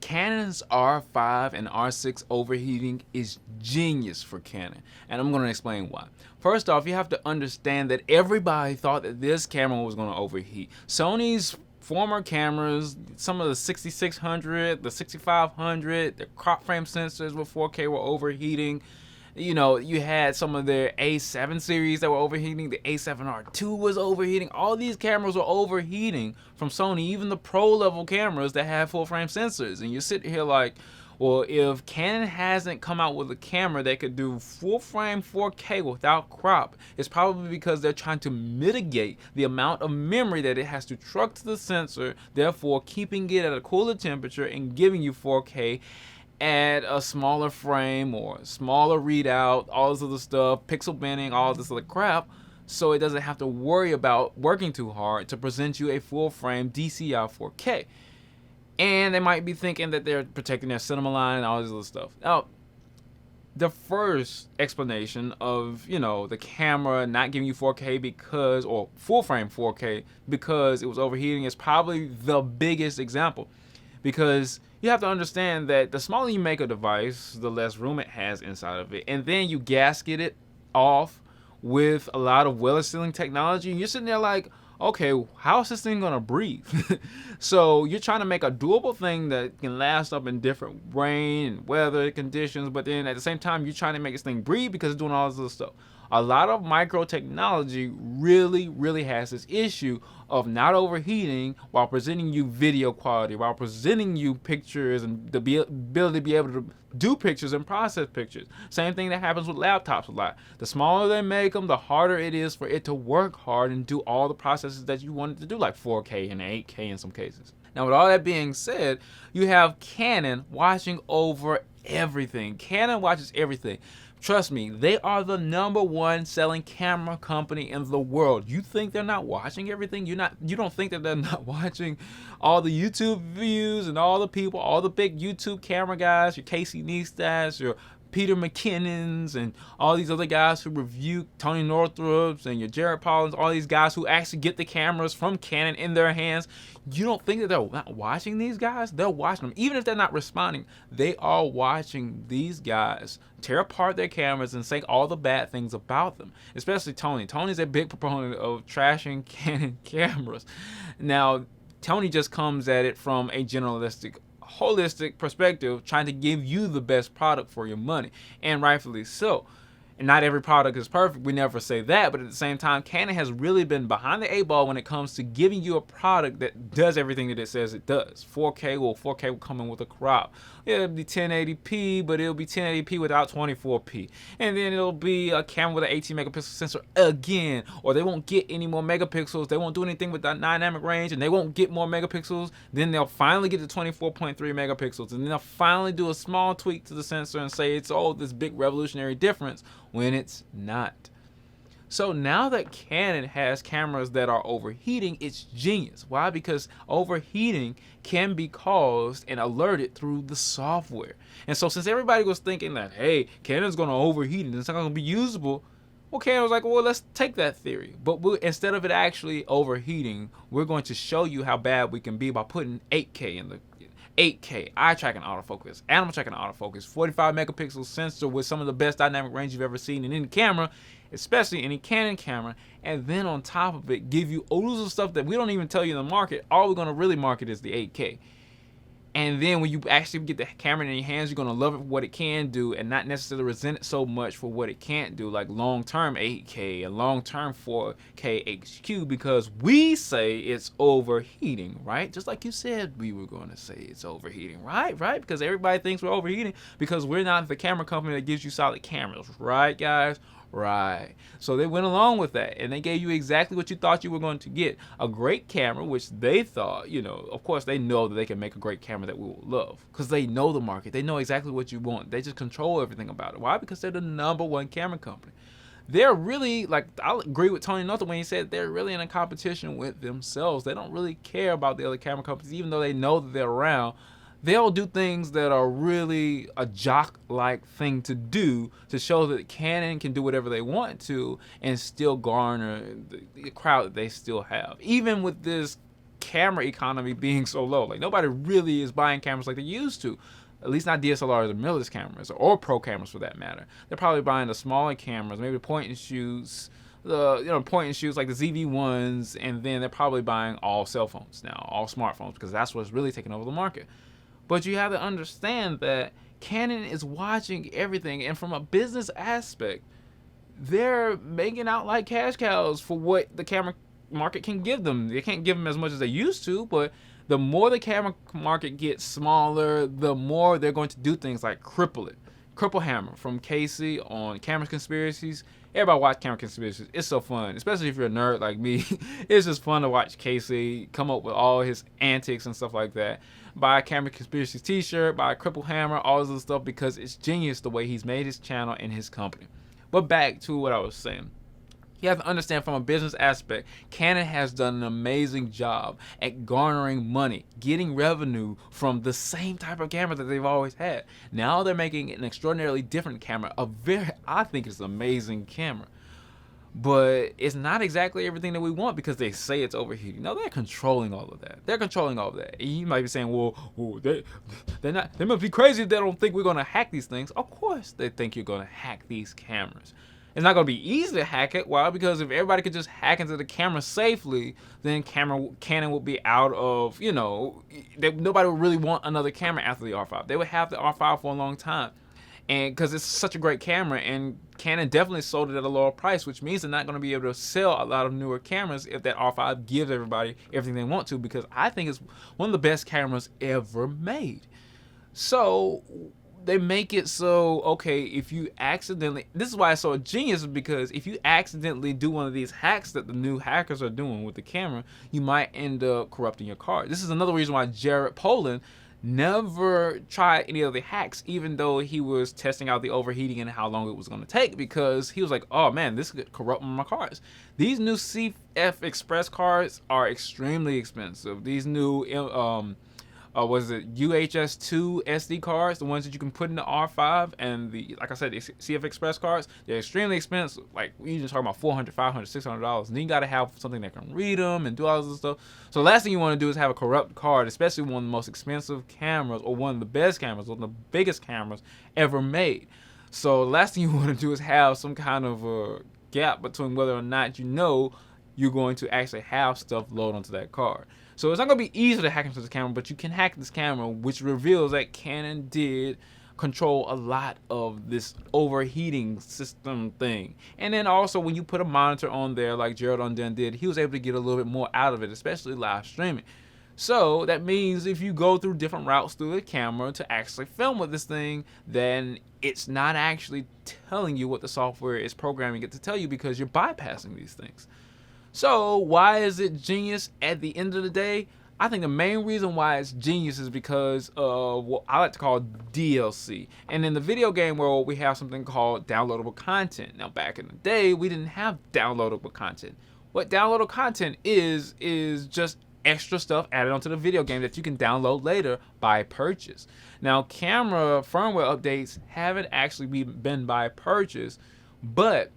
Canon's R5 and R6 overheating is genius for Canon, and I'm going to explain why. First off, you have to understand that everybody thought that this camera was going to overheat. Sony's former cameras, some of the 6600, the 6500, the crop frame sensors with 4K were overheating. You know, you had some of their A7 series that were overheating. The A7R2 was overheating. All these cameras were overheating from Sony, even the pro level cameras that have full frame sensors. And you sit here like, well, if Canon hasn't come out with a camera that could do full frame 4K without crop, it's probably because they're trying to mitigate the amount of memory that it has to truck to the sensor, therefore keeping it at a cooler temperature and giving you 4K at a smaller frame or smaller readout, all this other stuff, pixel binning, all this other crap, so it doesn't have to worry about working too hard to present you a full frame DCI 4K. And they might be thinking that they're protecting their cinema line and all this other stuff. Now, the first explanation of, you know, the camera not giving you 4K because, or full frame 4K because it was overheating is probably the biggest example. Because you have to understand that the smaller you make a device, the less room it has inside of it. And then you gasket it off with a lot of weather sealing technology. And you're sitting there like, okay, how is this thing gonna breathe? So you're trying to make a doable thing that can last up in different rain and weather conditions, but then at the same time, you're trying to make this thing breathe because it's doing all this other stuff. A lot of micro technology really has this issue of not overheating while presenting you video quality, while presenting you pictures and the ability to be able to do pictures and process pictures. Same thing that happens with laptops a lot. The smaller they make them, the harder it is for it to work hard and do all the processes that you want it to do, like 4K and 8K in some cases. Now, with all that being said, you have Canon watching over everything. Canon watches everything. Trust me, they are the #1 selling camera company in the world. You think they're not watching everything? You don't think that they're not watching all the YouTube views and all the people, all the big YouTube camera guys, your Casey Neistats, your Peter McKinnons, and all these other guys who review, Tony Northrop's and your Jared Paulins, all these guys who actually get the cameras from Canon in their hands. You don't think that they're not watching these guys? They're watching them. Even if they're not responding, they are watching these guys tear apart their cameras and say all the bad things about them, especially Tony. Tony's a big proponent of trashing Canon cameras. Now, Tony just comes at it from a holistic perspective, trying to give you the best product for your money, and rightfully so. And not every product is perfect, we never say that, but at the same time, Canon has really been behind the 8 ball when it comes to giving you a product that does everything that it says it does. 4K will come in with a crop. It'll be 1080p, but it'll be 1080p without 24p. And then it'll be a camera with an 18 megapixel sensor again, or they won't get any more megapixels, they won't do anything with that dynamic range, and they won't get more megapixels. Then they'll finally get to 24.3 megapixels, and then they'll finally do a small tweak to the sensor and say it's, oh, this big revolutionary difference, when it's not. So now that Canon has cameras that are overheating, it's genius. Why? Because overheating can be caused and alerted through the software. And so since everybody was thinking that, hey, Canon's going to overheat and it's not going to be usable, well, Canon was like, well, let's take that theory. But instead of it actually overheating, we're going to show you how bad we can be by putting 8K in the 8K, eye tracking autofocus, animal tracking autofocus, 45 megapixel sensor with some of the best dynamic range you've ever seen in any camera, especially any Canon camera, and then on top of it, give you oodles of stuff that we don't even tell you in the market. All we're going to really market is the 8K. And then when you actually get the camera in your hands, you're going to love it for what it can do and not necessarily resent it so much for what it can't do, like long-term 8K and long-term 4K HQ, because we say it's overheating, right? Just like you said we were going to say it's overheating, right? Because everybody thinks we're overheating because we're not the camera company that gives you solid cameras, right, guys? Right. So they went along with that, and they gave you exactly what you thought you were going to get. A great camera, which they thought, you know, of course they know that they can make a great camera that we will love because they know the market. They know exactly what you want. They just control everything about it. Why? Because they're the #1 camera company. They're really, like, I'll agree with Tony Northrup when he said they're really in a competition with themselves. They don't really care about the other camera companies, even though they know that they're around. They'll do things that are really a jock-like thing to do to show that Canon can do whatever they want to and still garner the crowd that they still have. Even with this camera economy being so low. Like, nobody really is buying cameras like they used to. At least not DSLRs or mirrorless cameras, or pro cameras for that matter. They're probably buying the smaller cameras, maybe the point and shoots, point and shoots like the ZV-1s, and then they're probably buying all cell phones now, all smartphones, because that's what's really taking over the market. But you have to understand that Canon is watching everything, and from a business aspect, they're making out like cash cows for what the camera market can give them. They can't give them as much as they used to, but the more the camera market gets smaller, the more they're going to do things like cripple it. Cripple Hammer from Casey on Camera Conspiracies. Everybody watch Camera Conspiracies. It's so fun, especially if you're a nerd like me. It's just fun to watch Casey come up with all his antics and stuff like that. Buy a Camera Conspiracies t-shirt, buy a Cripple Hammer, all this other stuff, because it's genius the way he's made his channel and his company. But back to what I was saying. You have to understand, from a business aspect, Canon has done an amazing job at garnering money, getting revenue from the same type of camera that they've always had. Now they're making an extraordinarily different camera, I think it's an amazing camera. But it's not exactly everything that we want, because they say it's overheating. No, they're controlling all of that. They're controlling all of that. And you might be saying, well, they must be crazy if they don't think we're going to hack these things. Of course they think you're going to hack these cameras. It's not going to be easy to hack it. Why? Because if everybody could just hack into the camera safely, then Canon would be out of, nobody would really want another camera after the R5. They would have the R5 for a long time. And because it's such a great camera, and Canon definitely sold it at a lower price, which means they're not going to be able to sell a lot of newer cameras if that R5 gives everybody everything they want to, because I think it's one of the best cameras ever made. So they make it so, okay, if you accidentally, this is why it's so genius, because if you accidentally do one of these hacks that the new hackers are doing with the camera, you might end up corrupting your card. This is another reason why Jared Polin never tried any of the hacks, even though he was testing out the overheating and how long it was going to take, because he was like, oh man, this could corrupt my cards. These new CF Express cards are extremely expensive. These new UHS-2 SD cards, the ones that you can put in the R5, and like I said, the CF Express cards, they're extremely expensive. Like, we just talking about $400, $500, $600, and then you got to have something that can read them and do all this stuff. So the last thing you want to do is have a corrupt card, especially one of the most expensive cameras, or one of the best cameras, one of the biggest cameras ever made. So the last thing you want to do is have some kind of a gap between whether or not you're going to actually have stuff load onto that card. So it's not going to be easy to hack into this camera, but you can hack this camera, which reveals that Canon did control a lot of this overheating system thing. And then also, when you put a monitor on there like Gerald Undone did, he was able to get a little bit more out of it, especially live streaming. So that means if you go through different routes through the camera to actually film with this thing, then it's not actually telling you what the software is programming it to tell you, because you're bypassing these things. So why is it genius at the end of the day? I think the main reason why it's genius is because of what I like to call DLC. And in the video game world, we have something called downloadable content. Now, back in the day, we didn't have downloadable content. What downloadable content is just extra stuff added onto the video game that you can download later by purchase. Now, camera firmware updates haven't actually been by purchase, but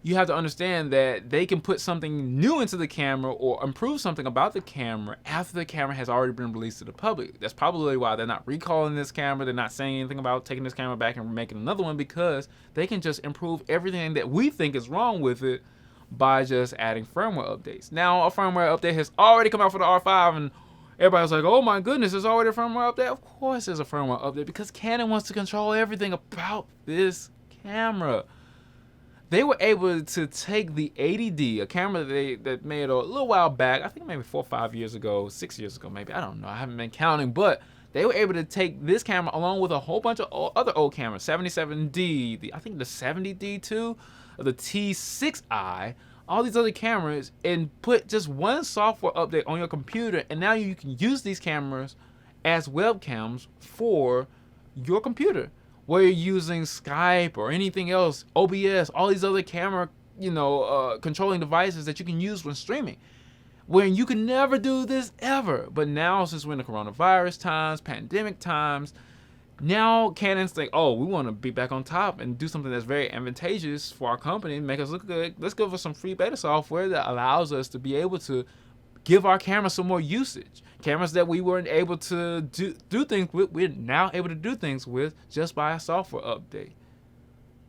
you have to understand that they can put something new into the camera or improve something about the camera after the camera has already been released to the public. That's probably why they're not recalling this camera. They're not saying anything about taking this camera back and making another one, because they can just improve everything that we think is wrong with it by just adding firmware updates. Now, a firmware update has already come out for the R5, and everybody's like, oh my goodness, there's already a firmware update? Of course there's a firmware update, because Canon wants to control everything about this camera. They were able to take the 80D, a camera that made a little while back, I think maybe 4 or 5 years ago, 6 years ago maybe, I don't know, I haven't been counting, but they were able to take this camera along with a whole bunch of other old cameras, 77D, I think the 70D too, the T6i, all these other cameras, and put just one software update on your computer, and now you can use these cameras as webcams for your computer, where you're using Skype or anything else, OBS, all these other camera, controlling devices that you can use when streaming. When you can never do this ever. But now, since we're in the coronavirus times, pandemic times, now Canon's think, oh, we want to be back on top and do something that's very advantageous for our company and make us look good. Let's go for some free beta software that allows us to be able to give our cameras some more usage. Cameras that we weren't able to do things with, we're now able to do things with just by a software update.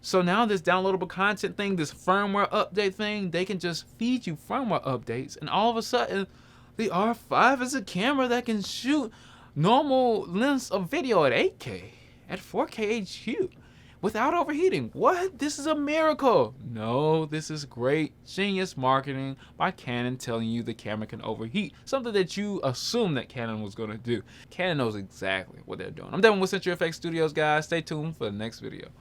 So now this downloadable content thing, this firmware update thing, they can just feed you firmware updates, and all of a sudden, the R5 is a camera that can shoot normal lengths of video at 8K, at 4K HQ, without overheating. What? This is a miracle. No, this is great, genius marketing by Canon telling you the camera can overheat. Something that you assumed that Canon was going to do. Canon knows exactly what they're doing. I'm done with Century FX Studios, guys. Stay tuned for the next video.